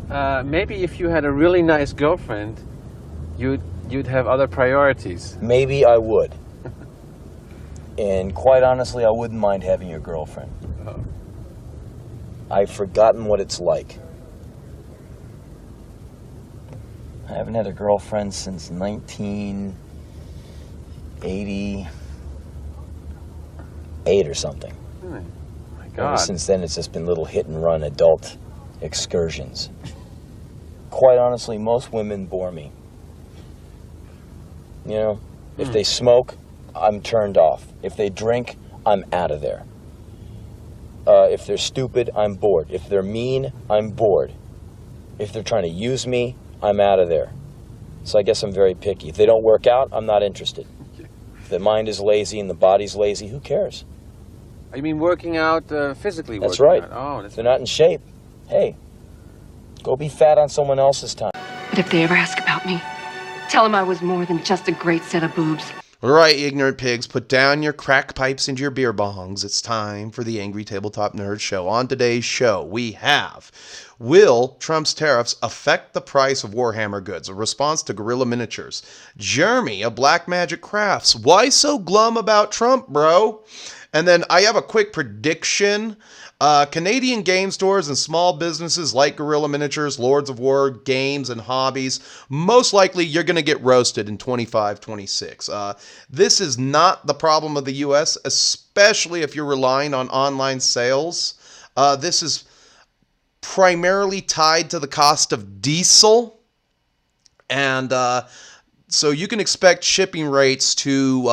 Maybe if you had a really nice girlfriend, you'd have other priorities. Maybe I would. And quite honestly, I wouldn't mind having a girlfriend. Oh. I've forgotten what it's like. I haven't had a girlfriend since 1988 or something. Oh my God. Ever since then, it's just been little hit-and-run adult excursions. Quite honestly, most women bore me. You know, if they smoke, I'm turned off. If they drink, I'm out of there. If they're stupid, I'm bored. If they're mean, I'm bored. If they're trying to use me, I'm out of there. So I guess I'm very picky. If they don't work out, I'm not interested. If the mind is lazy and the body's lazy, who cares? You mean working out physically? That's working right. Out. Oh, that's if they're not in shape, hey, go be fat on someone else's time. But if they ever ask about me, tell them I was more than just a great set of boobs. All right, ignorant pigs, put down your crack pipes and your beer bongs. It's time for the Angry Tabletop Nerd Show. On today's show, we have, will Trump's tariffs affect the price of Warhammer goods? A response to Guerrilla Miniatures. Jeremy of Black Magic Crafts. Why so glum about Trump, bro? And then I have a quick prediction. Canadian game stores and small businesses like Guerrilla Miniatures, Lords of War, games, and hobbies, most likely you're going to get roasted in 25-26. This is not the problem of the U.S., especially if you're relying on online sales. This is primarily tied to the cost of diesel, and so you can expect shipping rates to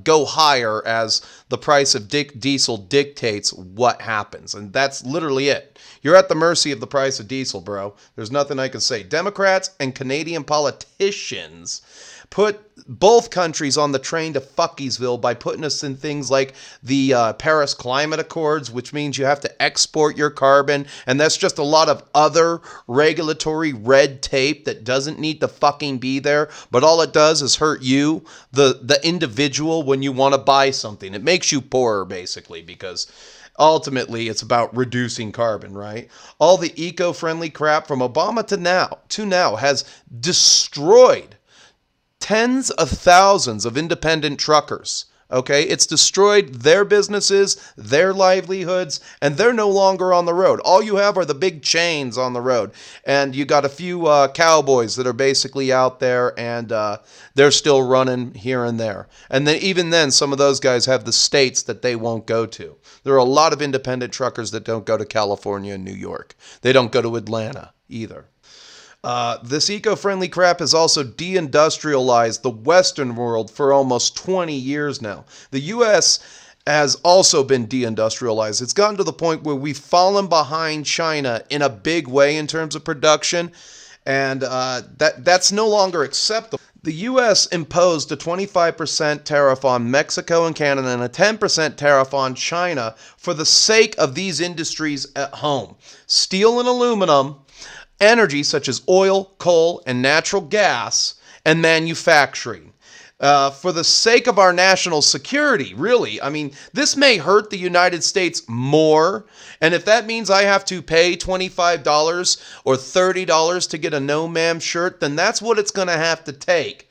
go higher as the price of diesel dictates what happens. And that's literally it. You're at the mercy of the price of diesel, bro. There's nothing I can say. Democrats and Canadian politicians put both countries on the train to Fuckiesville by putting us in things like the Paris Climate Accords, which means you have to export your carbon, and that's just a lot of other regulatory red tape that doesn't need to fucking be there, but all it does is hurt you, the individual, when you want to buy something. It makes you poorer, basically, because ultimately it's about reducing carbon, right? All the eco-friendly crap from Obama to now has destroyed tens of thousands of independent truckers, okay? It's destroyed their businesses, their livelihoods, and they're no longer on the road. All you have are the big chains on the road, and you got a few cowboys that are basically out there, and they're still running here and there. And then even then, some of those guys have the states that they won't go to. There are a lot of independent truckers that don't go to California and New York. They don't go to Atlanta either. This eco-friendly crap has also deindustrialized the Western world for almost 20 years now. The U.S. has also been deindustrialized. It's gotten to the point where we've fallen behind China in a big way in terms of production, and that's no longer acceptable. The U.S. imposed a 25% tariff on Mexico and Canada and a 10% tariff on China for the sake of these industries at home. Steel and aluminum, energy such as oil, coal, and natural gas, and manufacturing. For the sake of our national security, really. I mean, this may hurt the United States more, and if that means I have to pay $25 or $30 to get a no ma'am shirt, then that's what it's going to have to take.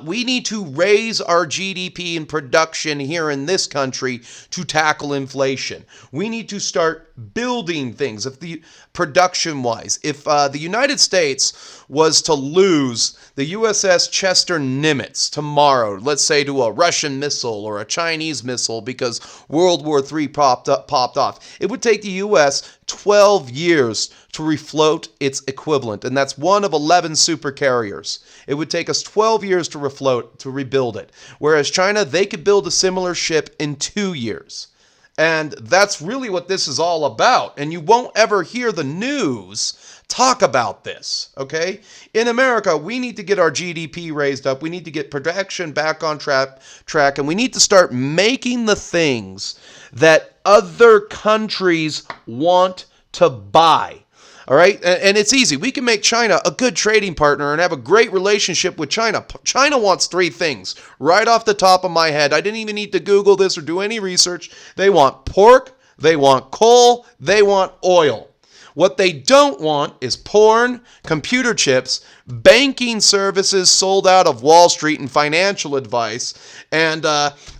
We need to raise our GDP and production here in this country to tackle inflation. We need to start building things. If the production-wise, if the United States was to lose the USS Chester Nimitz tomorrow, let's say to a Russian missile or a Chinese missile because World War III popped off, it would take the U.S. 12 years to refloat its equivalent, and that's one of 11 supercarriers. It would take us 12 years to rebuild it, whereas China, they could build a similar ship in 2 years. And that's really what this is all about, and you won't ever hear the news talk about this, okay? In America, we need to get our GDP raised up, we need to get production back on track, and we need to start making the things that other countries want to buy. All right, and it's easy. We can make China a good trading partner and have a great relationship with China. China wants 3 things right off the top of my head. I didn't even need to Google this or do any research. They want pork, they want coal, they want oil. What they don't want is porn, computer chips, banking services sold out of Wall Street and financial advice, and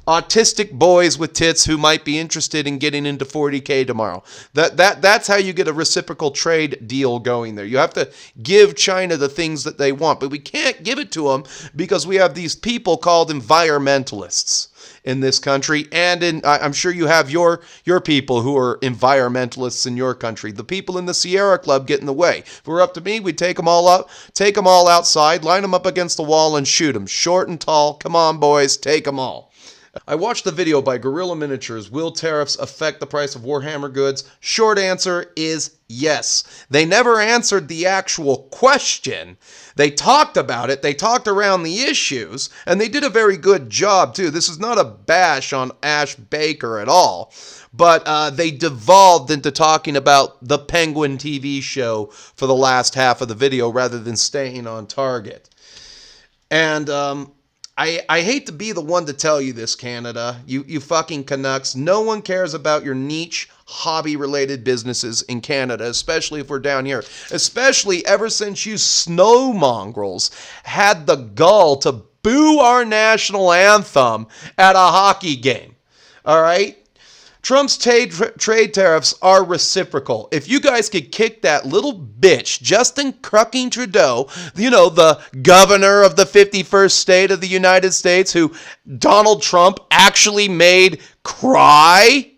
autistic boys with tits who might be interested in getting into 40K tomorrow. That's how you get a reciprocal trade deal going there. You have to give China the things that they want, but we can't give it to them because we have these people called environmentalists in this country, and I'm sure you have your people who are environmentalists in your country. The people in the Sierra Club get in the way. If it were up to me, we'd take them all up, take them all outside, line them up against the wall and shoot them. Short and tall, come on boys, take them all. I watched the video by Guerrilla Miniatures, Will Tariffs Affect the Price of Warhammer Goods? Short answer is yes. They never answered the actual question. They talked about it, they talked around the issues, and they did a very good job too. This is not a bash on Ash Baker at all, but they devolved into talking about the Penguin TV show for the last half of the video rather than staying on target. And I hate to be the one to tell you this, Canada. You fucking Canucks. No one cares about your niche hobby-related businesses in Canada, especially if we're down here. Especially ever since you snow mongrels had the gall to boo our national anthem at a hockey game. All right? Trump's trade tariffs are reciprocal. If you guys could kick that little bitch, Justin Crucking Trudeau, you know, the governor of the 51st state of the United States, who Donald Trump actually made cry,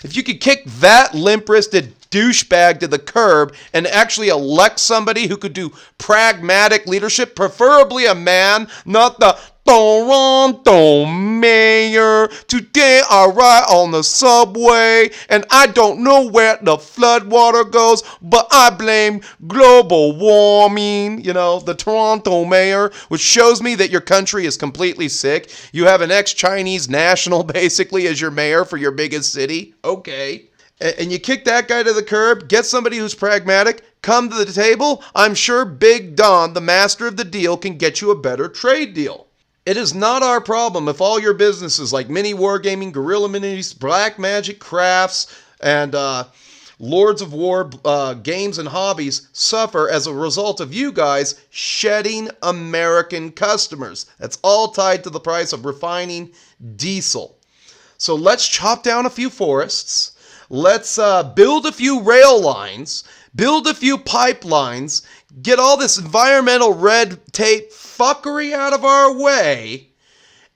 if you could kick that limp-wristed douchebag to the curb and actually elect somebody who could do pragmatic leadership, preferably a man, not the Toronto mayor. Today I ride on the subway and I don't know where the floodwater goes, but I blame global warming. You know, the Toronto mayor, which shows me that your country is completely sick. You have an ex-Chinese national basically as your mayor for your biggest city. Okay. And you kick that guy to the curb, get somebody who's pragmatic, come to the table. I'm sure Big Don, the master of the deal, can get you a better trade deal. It is not our problem if all your businesses like Mini Wargaming, Guerrilla Miniatures, Black Magic Crafts, and Lords of War games and hobbies suffer as a result of you guys shedding American customers. That's all tied to the price of refining diesel. So let's chop down a few forests. Let's build a few rail lines, build a few pipelines, get all this environmental red tape fuckery out of our way,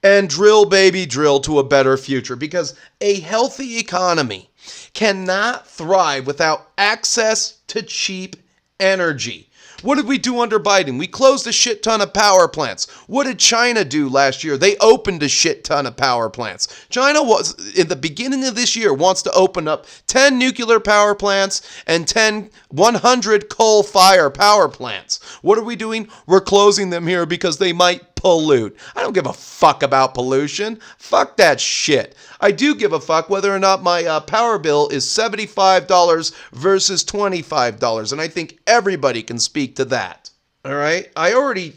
and drill, baby, drill to a better future. Because a healthy economy cannot thrive without access to cheap energy. What did we do under Biden? We closed a shit ton of power plants. What did China do last year? They opened a shit ton of power plants. China was, in the beginning of this year, wants to open up 10 nuclear power plants and 100 coal-fire power plants. What are we doing? We're closing them here because they might pollute. I don't give a fuck about pollution. Fuck that shit. I do give a fuck whether or not my power bill is $75 versus $25, and I think everybody can speak to that. All right? I already,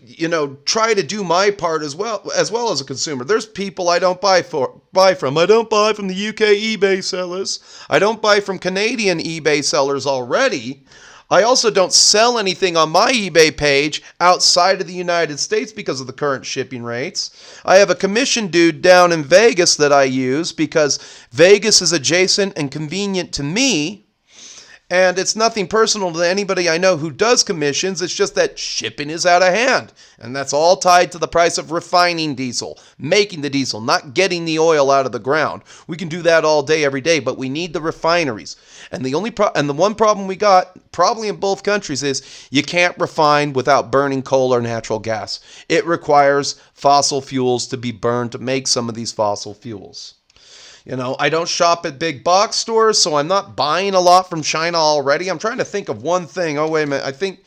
try to do my part as well as a consumer. There's people I don't buy from. I don't buy from the UK eBay sellers. I don't buy from Canadian eBay sellers already. I also don't sell anything on my eBay page outside of the United States because of the current shipping rates. I have a commission dude down in Vegas that I use because Vegas is adjacent and convenient to me. And it's nothing personal to anybody I know who does commissions. It's just that shipping is out of hand. And that's all tied to the price of refining diesel, making the diesel, not getting the oil out of the ground. We can do that all day, every day, but we need the refineries. And the one problem we got, probably in both countries, is you can't refine without burning coal or natural gas. It requires fossil fuels to be burned to make some of these fossil fuels. I don't shop at big box stores, so I'm not buying a lot from China already. I'm trying to think of one thing. Oh, wait a minute. I think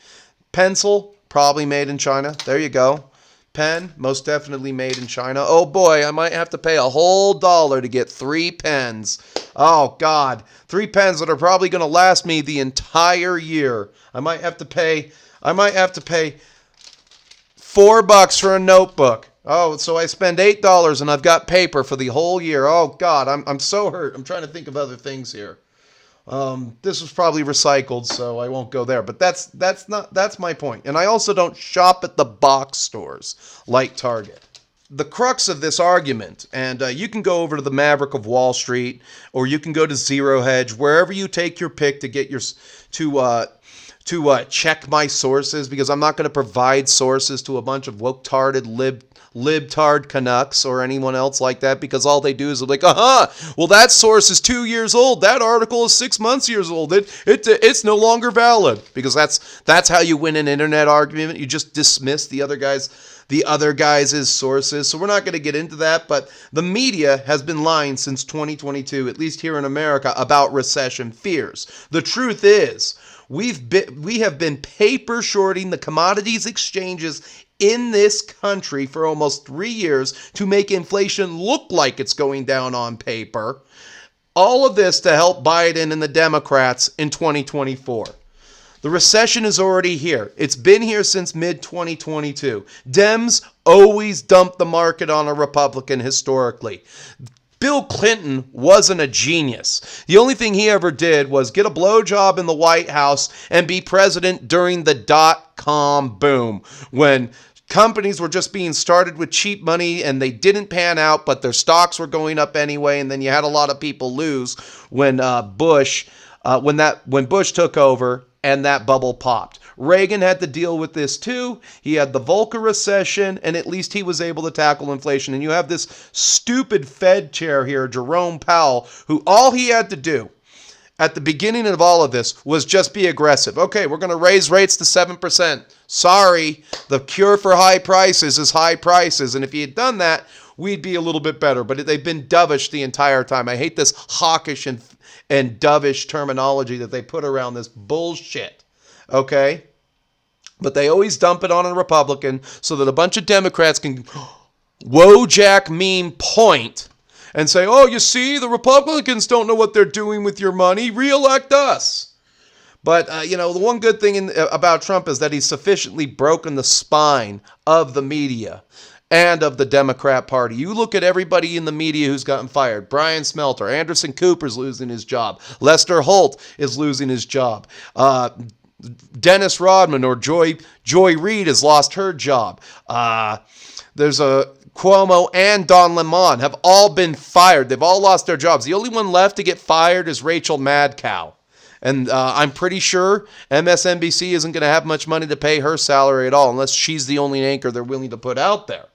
pencil, probably made in China. There you go. Pen, most definitely made in China. Oh, boy, I might have to pay a whole $1 to get 3 pens. Oh, God. 3 pens that are probably going to last me the entire year. I might have to pay $4 for a notebook. Oh, so I spend $8 and I've got paper for the whole year. Oh, God, I'm so hurt. I'm trying to think of other things here. This was probably recycled, so I won't go there. But that's my point. And I also don't shop at the box stores like Target. The crux of this argument, and you can go over to the Maverick of Wall Street, or you can go to Zero Hedge, wherever you take your pick to get your to check my sources, because I'm not going to provide sources to a bunch of woke-tarded libtard Canucks or anyone else like that, because all they do is like, well, that source is 2 years old. That article is 6 months years old. It's no longer valid, because that's how you win an internet argument. You just dismiss the other guys' sources. So we're not going to get into that, but the media has been lying since 2022, at least here in America, about recession fears. The truth is, we have been paper shorting the commodities exchanges in this country for almost 3 years to make inflation look like it's going down on paper. All of this to help Biden and the Democrats in 2024. The recession is already here. It's been here since mid-2022. Dems always dump the market on a Republican historically. Bill Clinton wasn't a genius. The only thing he ever did was get a blowjob in the White House and be president during the dot-com boom, when companies were just being started with cheap money and they didn't pan out, but their stocks were going up anyway, and then you had a lot of people lose when Bush took over and that bubble popped. Reagan had to deal with this too. He had the Volcker recession, and at least he was able to tackle inflation. And you have this stupid Fed chair here, Jerome Powell, who all he had to do at the beginning of all of this was just be aggressive. Okay, we're going to raise rates to 7%. Sorry, the cure for high prices is high prices. And if he had done that, we'd be a little bit better. But they've been dovish the entire time. I hate this hawkish and dovish terminology that they put around this bullshit. Okay? But they always dump it on a Republican so that a bunch of Democrats can Wojak meme point and say, oh, you see, the Republicans don't know what they're doing with your money. Re-elect us. But, the one good thing about Trump is that he's sufficiently broken the spine of the media and of the Democrat Party. You look at everybody in the media who's gotten fired. Brian Smelter, Anderson Cooper's losing his job. Lester Holt is losing his job. Dennis Rodman or Joy Reid has lost her job. There's a Cuomo and Don Lemon have all been fired. They've all lost their jobs. The only one left to get fired is Rachel Madcow. And I'm pretty sure MSNBC isn't going to have much money to pay her salary at all unless she's the only anchor they're willing to put out there.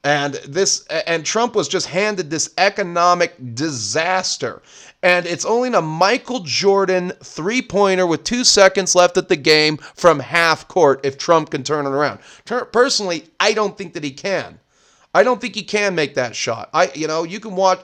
And Trump was just handed this economic disaster. And it's only a Michael Jordan three-pointer with 2 seconds left at the game from half court if Trump can turn it around. Personally, I don't think that he can. I don't think he can make that shot. You can watch.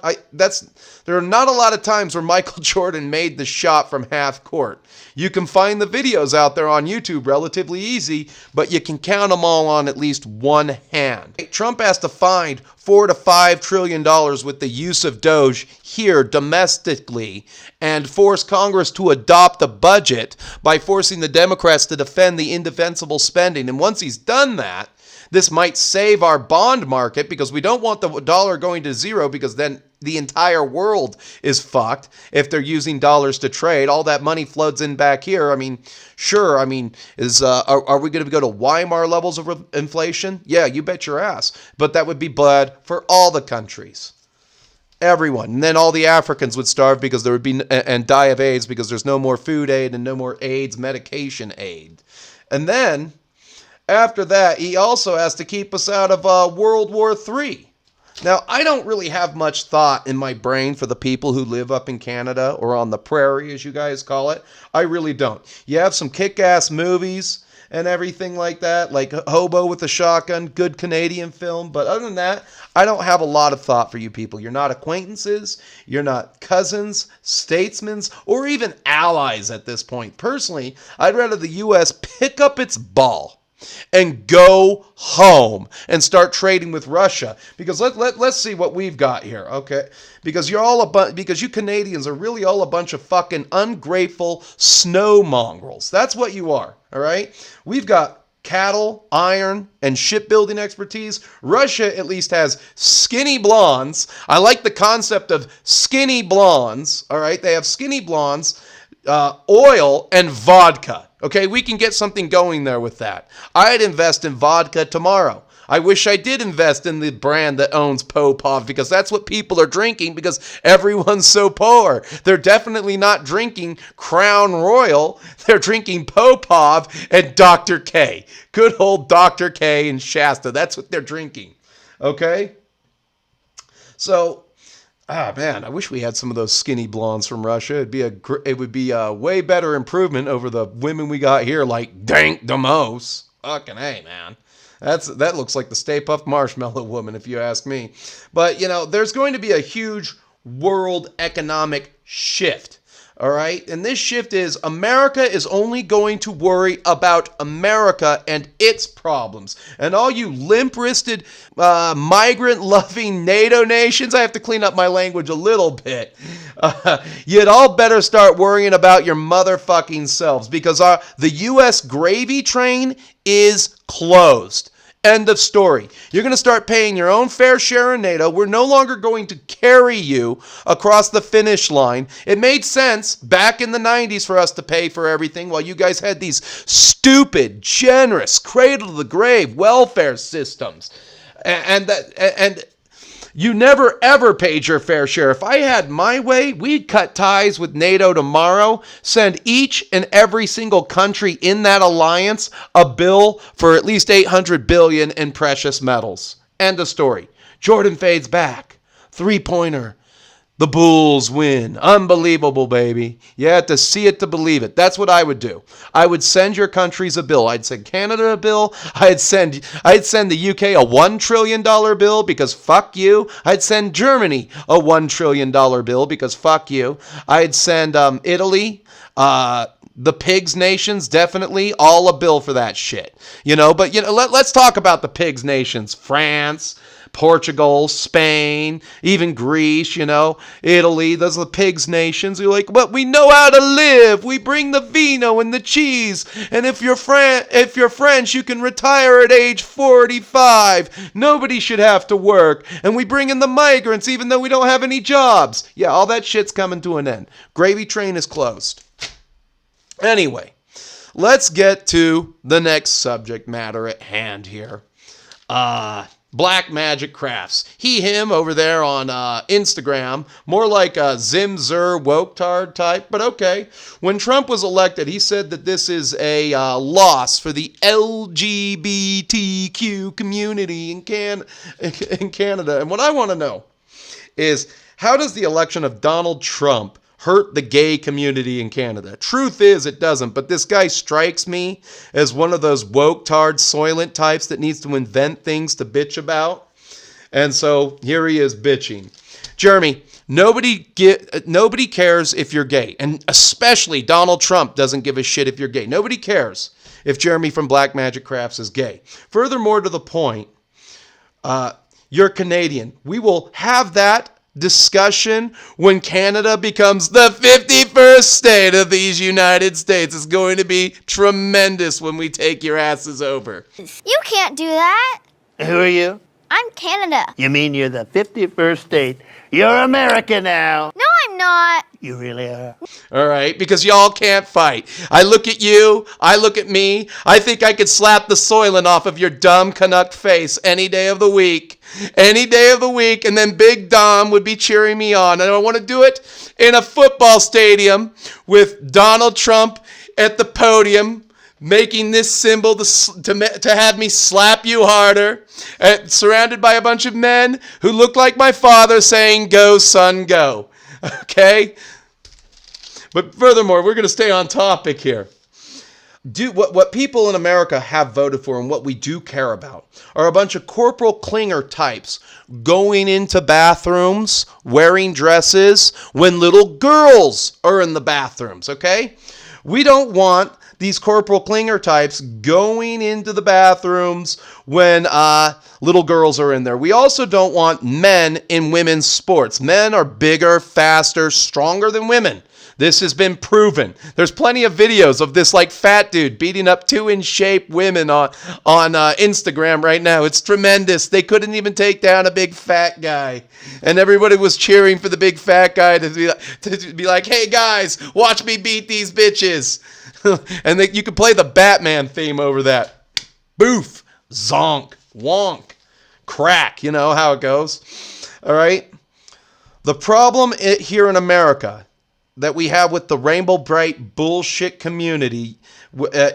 There are not a lot of times where Michael Jordan made the shot from half court. You can find the videos out there on YouTube relatively easy, but you can count them all on at least one hand. Trump has to find $4 to $5 trillion with the use of Doge here domestically and force Congress to adopt a budget by forcing the Democrats to defend the indefensible spending. And once he's done that, this might save our bond market, because we don't want the dollar going to zero, because then the entire world is fucked if they're using dollars to trade. All that money floods in back here. I mean, sure. I mean, are we going to go to Weimar levels of inflation? Yeah, you bet your ass. But that would be bad for all the countries. Everyone. And then all the Africans would starve because there would be, and die of AIDS, because there's no more food aid and no more AIDS medication aid. And then after that, he also has to keep us out of World War III. Now, I don't really have much thought in my brain for the people who live up in Canada, or on the prairie, as you guys call it. I really don't. You have some kick-ass movies and everything like that, like Hobo with a Shotgun, good Canadian film. But other than that, I don't have a lot of thought for you people. You're not acquaintances, you're not cousins, statesmen, or even allies at this point. Personally, I'd rather the U.S. pick up its ball and go home and start trading with Russia, because let's see what we've got here, okay? Because because you Canadians are really all a bunch of fucking ungrateful snow mongrels. That's what you are, all right? We've got cattle, iron, and shipbuilding expertise. Russia at least has skinny blondes. I like the concept of skinny blondes. All right, they have skinny blondes, oil, and vodka. Okay, we can get something going there with that. I'd invest in vodka tomorrow. I wish I did invest in the brand that owns Popov, because that's what people are drinking because everyone's so poor. They're definitely not drinking Crown Royal. They're drinking Popov and Dr. K. Good old Dr. K and Shasta. That's what they're drinking. Okay? So, man, I wish we had some of those skinny blondes from Russia. It would be a way better improvement over the women we got here, like Dank Demos. Fucking hey, man. That looks like the Stay Puft Marshmallow Woman, if you ask me. But, there's going to be a huge world economic shift. All right? And this shift is America is only going to worry about America and its problems. And all you limp-wristed, migrant-loving NATO nations, I have to clean up my language a little bit. You'd all better start worrying about your motherfucking selves, because the U.S. gravy train is closed. End of story. You're going to start paying your own fair share in NATO. We're no longer going to carry you across the finish line. It made sense back in the 90s for us to pay for everything while you guys had these stupid, generous, cradle-to-the-grave welfare systems. And you never, ever paid your fair share. If I had my way, we'd cut ties with NATO tomorrow, send each and every single country in that alliance a bill for at least $800 billion in precious metals. End of story. Jordan fades back. Three-pointer. The Bulls win. Unbelievable, baby. You have to see it to believe it. That's what I would do. I would send your countries a bill. I'd send Canada a bill. I'd send the UK a $1 trillion bill because fuck you. I'd send Germany a $1 trillion bill because fuck you. I'd send Italy, the pigs nations, definitely all a bill for that shit. But let's talk about the pigs nations. France, Portugal, Spain, even Greece, Italy, those are the pigs nations. You're like, but we know how to live. We bring the vino and the cheese. And if you're French, you can retire at age 45. Nobody should have to work. And we bring in the migrants even though we don't have any jobs. Yeah, all that shit's coming to an end. Gravy train is closed. Anyway, let's get to the next subject matter at hand here. Black Magic Crafts. He, him over there on Instagram. More like a Zim Zer Woktard type, but okay. When Trump was elected, he said that this is a loss for the LGBTQ community in Canada. And what I want to know is, how does the election of Donald Trump hurt the gay community in Canada? Truth is, it doesn't, but this guy strikes me as one of those woke-tard, soylent types that needs to invent things to bitch about. And so here he is bitching. Jeremy, nobody cares if you're gay, and especially Donald Trump doesn't give a shit if you're gay. Nobody cares if Jeremy from Black Magic Crafts is gay. Furthermore to the point, you're Canadian. We will have that discussion when Canada becomes the 51st state of these United States. It's going to be tremendous when we take your asses over. You can't do that. Who are you? I'm Canada. You mean you're the 51st state? You're America now. No, I'm not. You really are. All right, because y'all can't fight. I look at you, I look at me, I think I could slap the soylent off of your dumb Canuck face any day of the week. Any day of the week, and then Big Dom would be cheering me on. And I want to do it in a football stadium with Donald Trump at the podium, making this symbol to have me slap you harder, surrounded by a bunch of men who look like my father saying, "Go, son, go." Okay? But furthermore, we're going to stay on topic here. What people in America have voted for and what we do care about are a bunch of Corporal Klinger types going into bathrooms, wearing dresses when little girls are in the bathrooms, okay? We don't want these Corporal Klinger types going into the bathrooms when little girls are in there. We also don't want men in women's sports. Men are bigger, faster, stronger than women. This has been proven. There's plenty of videos of this like fat dude beating up 2 in shape women on Instagram right now. It's tremendous. They couldn't even take down a big fat guy, and everybody was cheering for the big fat guy to be like, "Hey guys, watch me beat these bitches," and you could play the Batman theme over that. Boof, zonk, wonk, crack. You know how it goes. All right. The problem here in America that we have with the Rainbow Bright bullshit community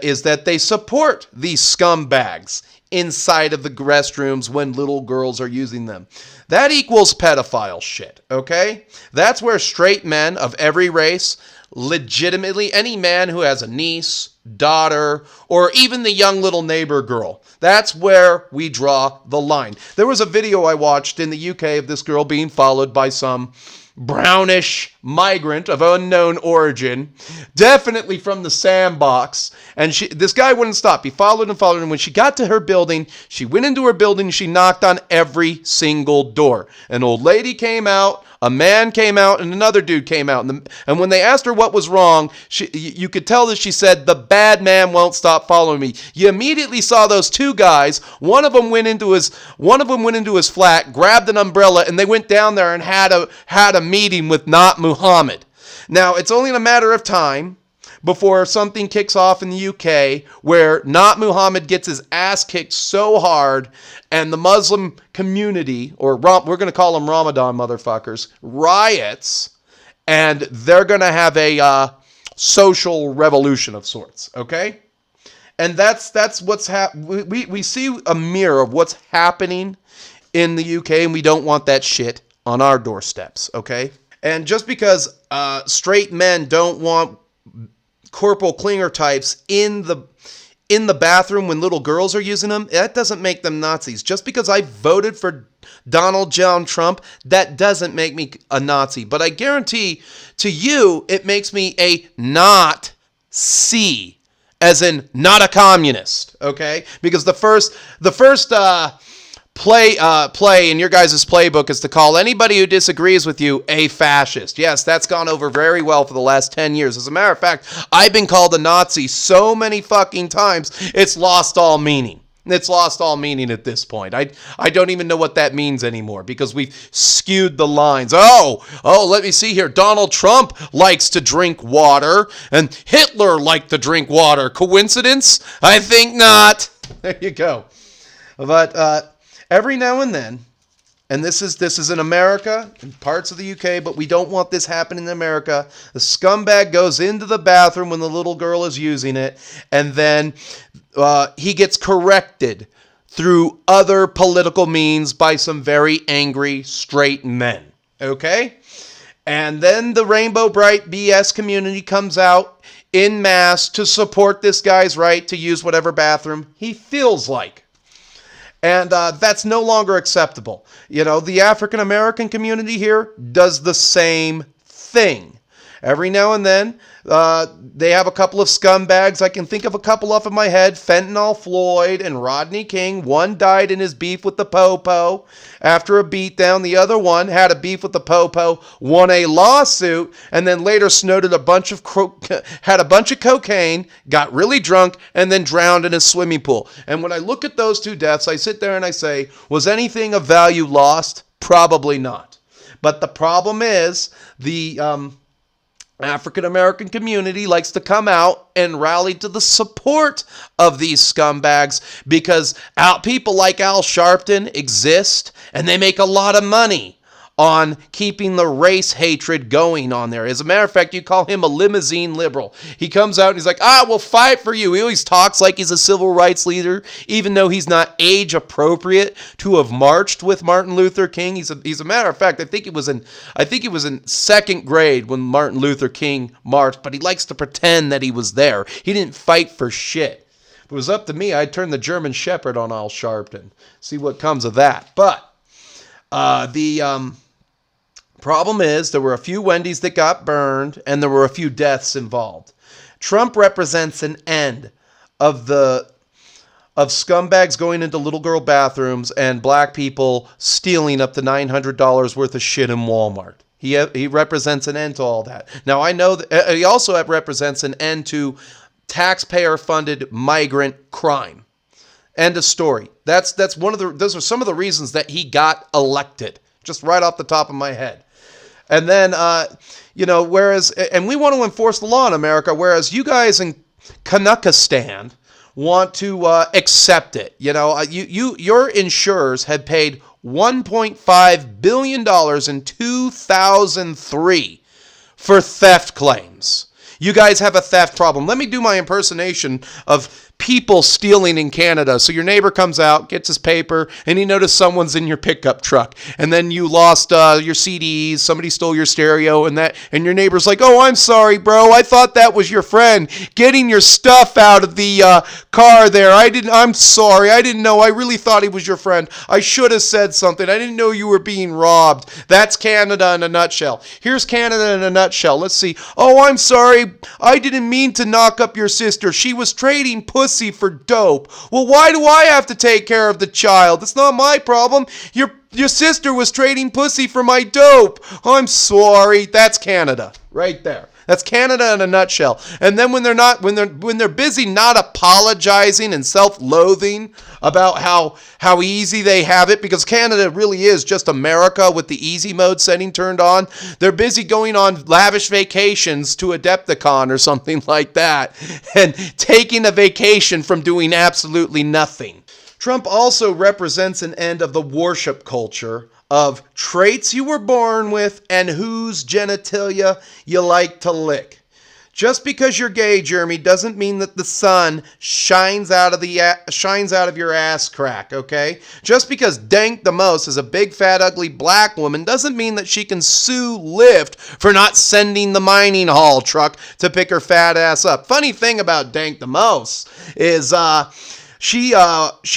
is that they support these scumbags inside of the restrooms when little girls are using them. That equals pedophile shit, okay? That's where straight men of every race, legitimately any man who has a niece, daughter, or even the young little neighbor girl, that's where we draw the line. There was a video I watched in the UK of this girl being followed by some brownish migrant of unknown origin, definitely from the sandbox, and this guy wouldn't stop. He followed and followed, and when she got to her building, she went into her building, she knocked on every single door. An old lady came out, a man came out, and another dude came out. And when they asked her what was wrong, you could tell that she said, "The bad man won't stop following me." You immediately saw those 2 guys. One of them went into his flat, grabbed an umbrella, and they went down there and had a meeting with Not Muhammad. Now, it's only a matter of time before something kicks off in the UK where Not Muhammad gets his ass kicked so hard and the Muslim community, or we're going to call them Ramadan motherfuckers, riots, and they're going to have a social revolution of sorts, okay? And that's what's happening. We see a mirror of what's happening in the UK, and we don't want that shit on our doorsteps, okay? And just because straight men don't want Corporal Klinger types in the bathroom when little girls are using them, that doesn't make them Nazis. Just because I voted for Donald John Trump, that doesn't make me a Nazi. But I guarantee to you, it makes me a not C, as in not a communist. Okay, because the first play in your guys' playbook is to call anybody who disagrees with you a fascist. Yes, that's gone over very well for the last 10 years. As a matter of fact, I've been called a Nazi so many fucking times, it's lost all meaning. It's lost all meaning at this point. I don't even know what that means anymore because we've skewed the lines. Oh, let me see here. Donald Trump likes to drink water and Hitler liked to drink water. Coincidence? I think not. There you go. But every now and then, and this is in America, in parts of the UK, but we don't want this happening in America, the scumbag goes into the bathroom when the little girl is using it, and then he gets corrected through other political means by some very angry straight men, okay? And then the Rainbow Bright BS community comes out en masse to support this guy's right to use whatever bathroom he feels like. And that's no longer acceptable. You know, the African American community here does the same thing. Every now and then, they have a couple of scumbags. I can think of a couple off of my head. Fentanyl Floyd and Rodney King. One died in his beef with the Popo after a beatdown. The other one had a beef with the Popo, won a lawsuit, and then later snorted had a bunch of cocaine, got really drunk, and then drowned in a swimming pool. And when I look at those 2 deaths, I sit there and I say, was anything of value lost? Probably not. But the problem is the African American community likes to come out and rally to the support of these scumbags because people like Al Sharpton exist and they make a lot of money on keeping the race hatred going on there. As a matter of fact, you call him a limousine liberal. He comes out and he's like, we'll fight for you. He always talks like he's a civil rights leader, even though he's not age appropriate to have marched with Martin Luther King. He's a matter of fact, I think he was in 2nd grade when Martin Luther King marched, but he likes to pretend that he was there. He didn't fight for shit. If it was up to me, I'd turn the German Shepherd on Al Sharpton. See what comes of that. But the problem is there were a few Wendy's that got burned and there were a few deaths involved. Trump represents an end of scumbags going into little girl bathrooms and black people stealing up to $900 worth of shit in Walmart. He represents an end to all that. Now, I know that he also represents an end to taxpayer-funded migrant crime. End of story. Those are some of the reasons that he got elected, just right off the top of my head. And then, and we want to enforce the law in America, whereas you guys in Kanakistan want to accept it. Your insurers had paid $1.5 billion in 2003 for theft claims. You guys have a theft problem. Let me do my impersonation of people stealing in Canada. So your neighbor comes out, gets his paper, and he noticed someone's in your pickup truck. And then you lost your CDs, somebody stole your stereo, and your neighbor's like, "Oh, I'm sorry, bro. I thought that was your friend getting your stuff out of the car there. I'm sorry. I didn't know. I really thought he was your friend. I should have said something. I didn't know you were being robbed." That's Canada in a nutshell. Here's Canada in a nutshell. Let's see. "Oh, I'm sorry. I didn't mean to knock up your sister. She was trading pussy for dope." "Well, why do I have to take care of the child? It's not my problem. Your sister was trading pussy for my dope." "I'm sorry." That's Canada right there. That's Canada in a nutshell. And then when they're busy not apologizing and self-loathing about how easy they have it, because Canada really is just America with the easy mode setting turned on, they're busy going on lavish vacations to Adepticon or something like that and taking a vacation from doing absolutely nothing. Trump also represents an end of the worship culture of traits you were born with and whose genitalia you like to lick. Just because you're gay, Jeremy, doesn't mean that the sun shines out of your ass crack, okay? Just because Dank the Most is a big, fat, ugly black woman doesn't mean that she can sue Lyft for not sending the mining haul truck to pick her fat ass up. Funny thing about Dank the Most is she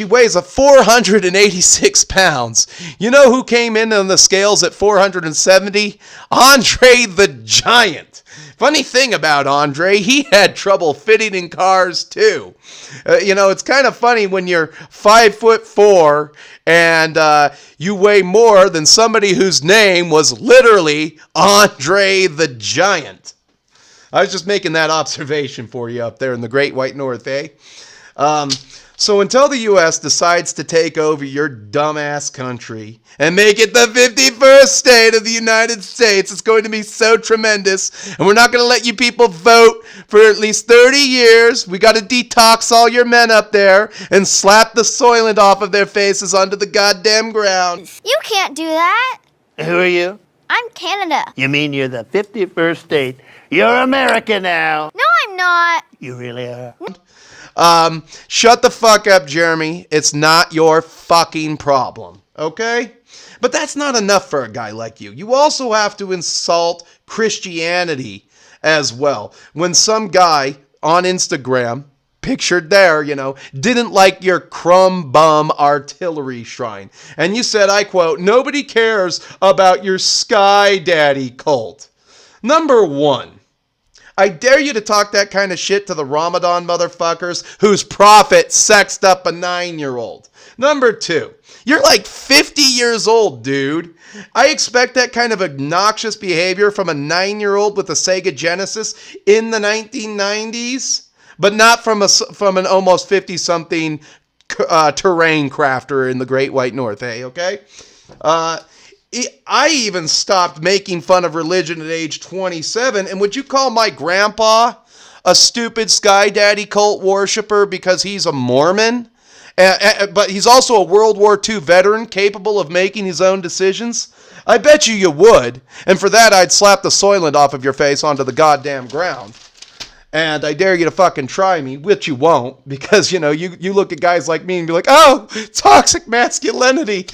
weighs 486 pounds. You know who came in on the scales at 470? Andre the Giant. Funny thing about Andre, he had trouble fitting in cars too. It's kind of funny when you're 5'4" and you weigh more than somebody whose name was literally Andre the Giant. I was just making that observation for you up there in the Great White North, eh? So until the U.S. decides to take over your dumbass country and make it the 51st state of the United States, it's going to be so tremendous. And we're not going to let you people vote for at least 30 years. We got to detox all your men up there and slap the soylent off of their faces onto the goddamn ground. You can't do that. Who are you? I'm Canada. You mean you're the 51st state? You're America now. No, I'm not. You really are. Shut the fuck up, Jeremy. It's not your fucking problem, okay? But that's not enough for a guy like you. You also have to insult Christianity as well. When some guy on Instagram, pictured there, didn't like your crumb bum artillery shrine. And you said, I quote, "Nobody cares about your Sky Daddy cult." Number one, I dare you to talk that kind of shit to the Ramadan motherfuckers whose prophet sexed up a 9-year-old. Number two, you're like 50 years old, dude. I expect that kind of obnoxious behavior from a 9-year-old with a Sega Genesis in the 1990s, but not from an almost 50-something terrain crafter in the Great White North, okay? I even stopped making fun of religion at age 27, and would you call my grandpa a stupid Sky Daddy cult worshiper because he's a Mormon? But he's also a World War II veteran capable of making his own decisions? I bet you would, and for that I'd slap the soylent off of your face onto the goddamn ground. And I dare you to fucking try me, which you won't, because, you look at guys like me and be like, "Oh, toxic masculinity.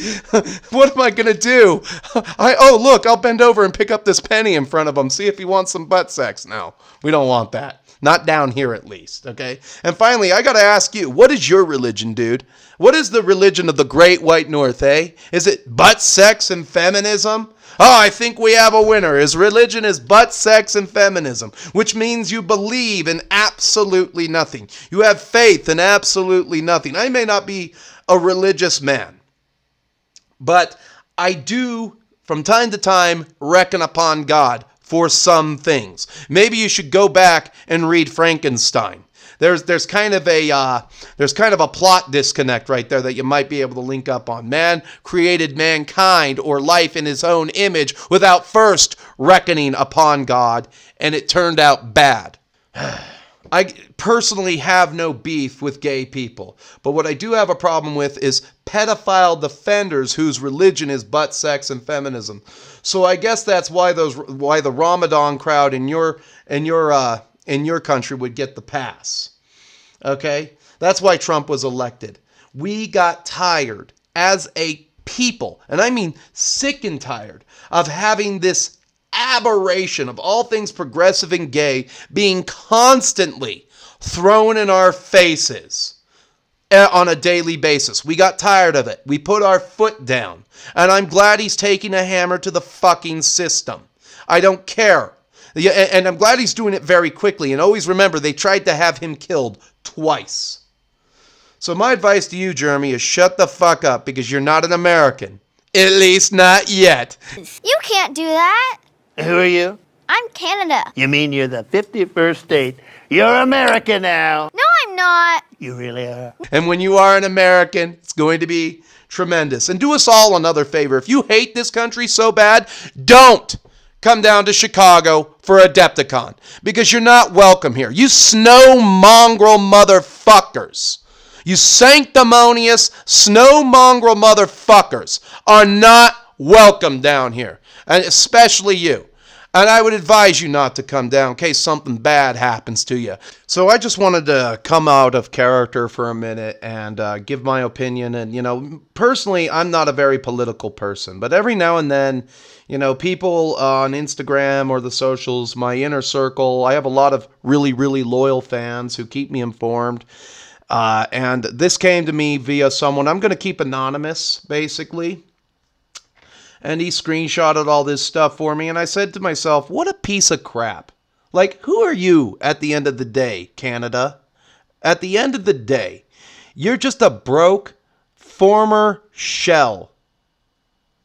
What am I going to do? Look, I'll bend over and pick up this penny in front of him, see if he wants some butt sex." No, we don't want that. Not down here, at least, okay? And finally, I got to ask you, what is your religion, dude? What is the religion of the Great White North, eh? Is it butt sex and feminism? Oh, I think we have a winner. His religion is butt sex and feminism, which means you believe in absolutely nothing. You have faith in absolutely nothing. I may not be a religious man, but I do from time to time, reckon upon God for some things. Maybe you should go back and read Frankenstein. There's kind of a plot disconnect right there that you might be able to link up on. Man created mankind or life in his own image without first reckoning upon God, and it turned out bad. I personally have no beef with gay people, but what I do have a problem with is pedophile defenders whose religion is butt sex and feminism. So I guess that's why the Ramadan crowd in your country would get the pass. Okay? That's why Trump was elected. We got tired as a people, and I mean sick and tired, of having this aberration of all things progressive and gay being constantly thrown in our faces on a daily basis. We got tired of it. We put our foot down. And I'm glad he's taking a hammer to the fucking system. I don't care. And I'm glad he's doing it very quickly. And always remember, they tried to have him killed twice. So my advice to you, Jeremy, is shut the fuck up because you're not an American. At least not yet. You can't do that. Who are you? I'm Canada. You mean you're the 51st state? You're American now. No, I'm not. You really are. And when you are an American, it's going to be tremendous. And do us all another favor. If you hate this country so bad, don't come down to Chicago for Adepticon. Because you're not welcome here. You snow mongrel motherfuckers. You sanctimonious snow mongrel motherfuckers are not welcome down here. And especially you. And I would advise you not to come down in case something bad happens to you. So I just wanted to come out of character for a minute and give my opinion. And, personally, I'm not a very political person. But every now and then, people on Instagram or the socials, my inner circle, I have a lot of really, really loyal fans who keep me informed. And this came to me via someone I'm going to keep anonymous, basically. And he screenshotted all this stuff for me, and I said to myself, what a piece of crap. Like, who are you at the end of the day, Canada? At the end of the day, you're just a broke, former shell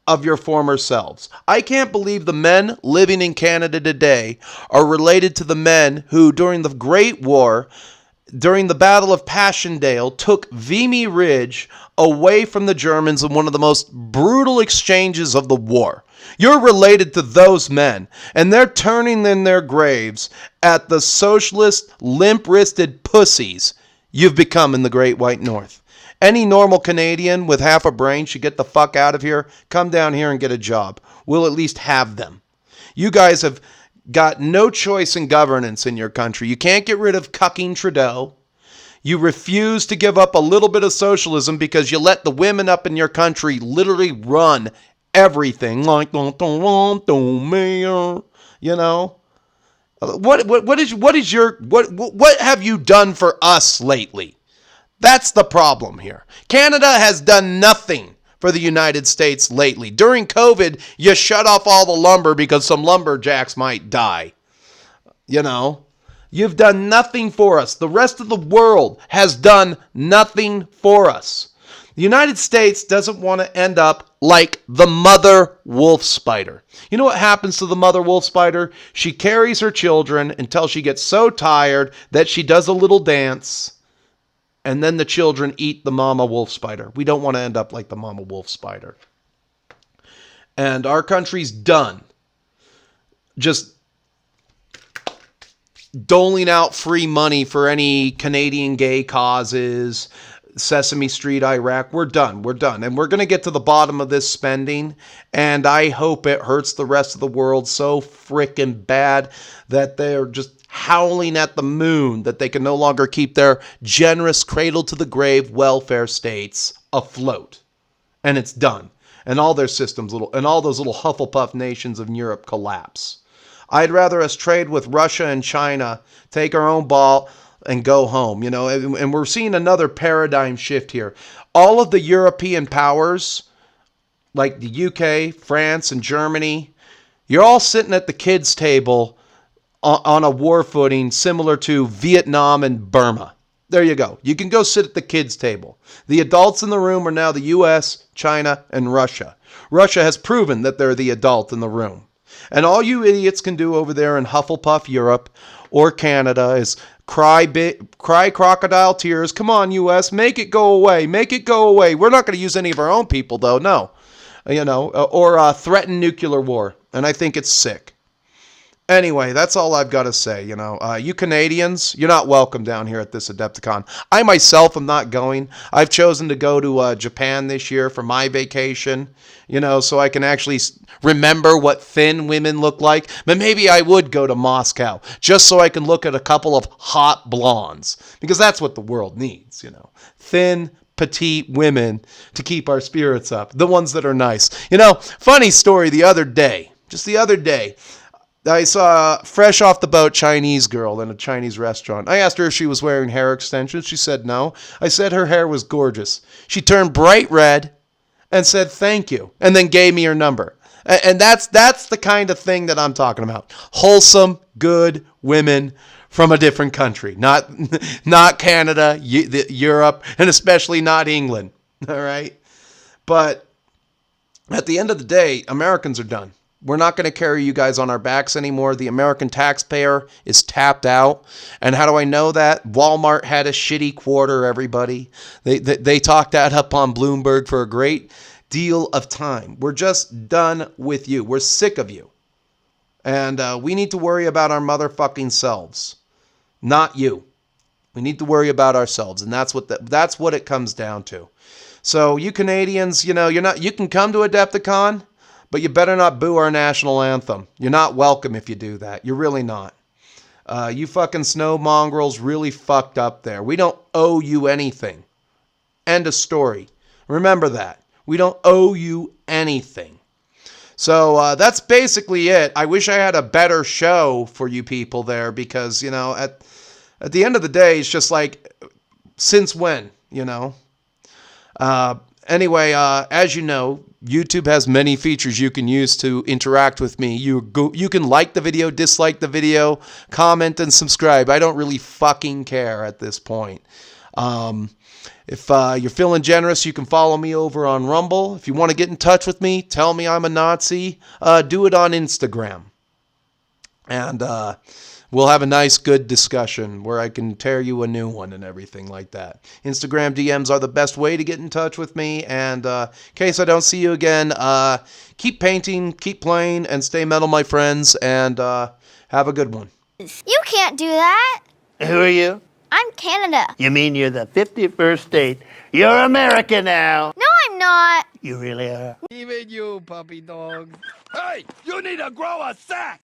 of your former selves. I can't believe the men living in Canada today are related to the men who, during the Great War, during the Battle of Passchendaele, took Vimy Ridge away from the Germans in one of the most brutal exchanges of the war. You're related to those men, and they're turning in their graves at the socialist, limp-wristed pussies you've become in the Great White North. Any normal Canadian with half a brain should get the fuck out of here, come down here and get a job. We'll at least have them. You guys have got no choice in governance in your country. You can't get rid of cucking Trudeau. You refuse to give up a little bit of socialism because you let the women up in your country literally run everything. Like, what have you done for us lately? That's the problem here. Canada has done nothing for the United States lately. During COVID, you shut off all the lumber because some lumberjacks might die. You've done nothing for us. The rest of the world has done nothing for us. The United States doesn't want to end up like the mother wolf spider. You know what happens to the mother wolf spider? She carries her children until she gets so tired that she does a little dance, and then the children eat the mama wolf spider. We don't want to end up like the mama wolf spider. And our country's done just doling out free money for any Canadian gay causes, Sesame Street, Iraq. We're done. And we're going to get to the bottom of this spending. And I hope it hurts the rest of the world so frickin' bad that they're just howling at the moon that they can no longer keep their generous cradle-to-the-grave welfare states afloat. And it's done. And all their systems, and all those little Hufflepuff nations of Europe collapse. I'd rather us trade with Russia and China, take our own ball, and go home. And we're seeing another paradigm shift here. All of the European powers, like the UK, France, and Germany, you're all sitting at the kids' table on a war footing similar to Vietnam and Burma. There you go. You can go sit at the kids' table. The adults in the room are now the U.S., China, and Russia. Russia has proven that they're the adult in the room. And all you idiots can do over there in Hufflepuff, Europe, or Canada is cry crocodile tears. Come on, U.S., make it go away. Make it go away. We're not going to use any of our own people, though. No. Or threaten nuclear war. And I think it's sick. Anyway, that's all I've got to say. You Canadians, you're not welcome down here at this Adepticon. I myself am not going. I've chosen to go to Japan this year for my vacation, so I can actually remember what thin women look like. But maybe I would go to Moscow just so I can look at a couple of hot blondes, because that's what the world needs, thin, petite women to keep our spirits up, the ones that are nice. Funny story just the other day, I saw a fresh off the boat Chinese girl in a Chinese restaurant. I asked her if she was wearing hair extensions. She said no. I said her hair was gorgeous. She turned bright red and said thank you, and then gave me her number. And that's the kind of thing that I'm talking about. Wholesome, good women from a different country. Not Canada, Europe, and especially not England. All right? But at the end of the day, Americans are done. We're not going to carry you guys on our backs anymore. The American taxpayer is tapped out. And how do I know that? Walmart had a shitty quarter, everybody. They talked that up on Bloomberg for a great deal of time. We're just done with you. We're sick of you. And we need to worry about our motherfucking selves, not you. We need to worry about ourselves. And that's what it comes down to. So you Canadians, you can come to Adepticon, but you better not boo our national anthem. You're not welcome if you do that. You're really not. You fucking snow mongrels really fucked up there. We don't owe you anything. End of story. Remember that. We don't owe you anything. So that's basically it. I wish I had a better show for you people there because, at the end of the day, it's just like, since when, Anyway, as you know, YouTube has many features you can use to interact with me. You can like the video, dislike the video, comment, and subscribe. I don't really fucking care at this point. If you're feeling generous, you can follow me over on Rumble. If you want to get in touch with me, tell me I'm a Nazi, do it on Instagram. And we'll have a nice, good discussion where I can tear you a new one and everything like that. Instagram DMs are the best way to get in touch with me. And in case I don't see you again, keep painting, keep playing, and stay metal, my friends. And have a good one. You can't do that. Who are you? I'm Canada. You mean you're the 51st state? You're America now. No, I'm not. You really are. Even you, puppy dog. Hey, you need to grow a sack!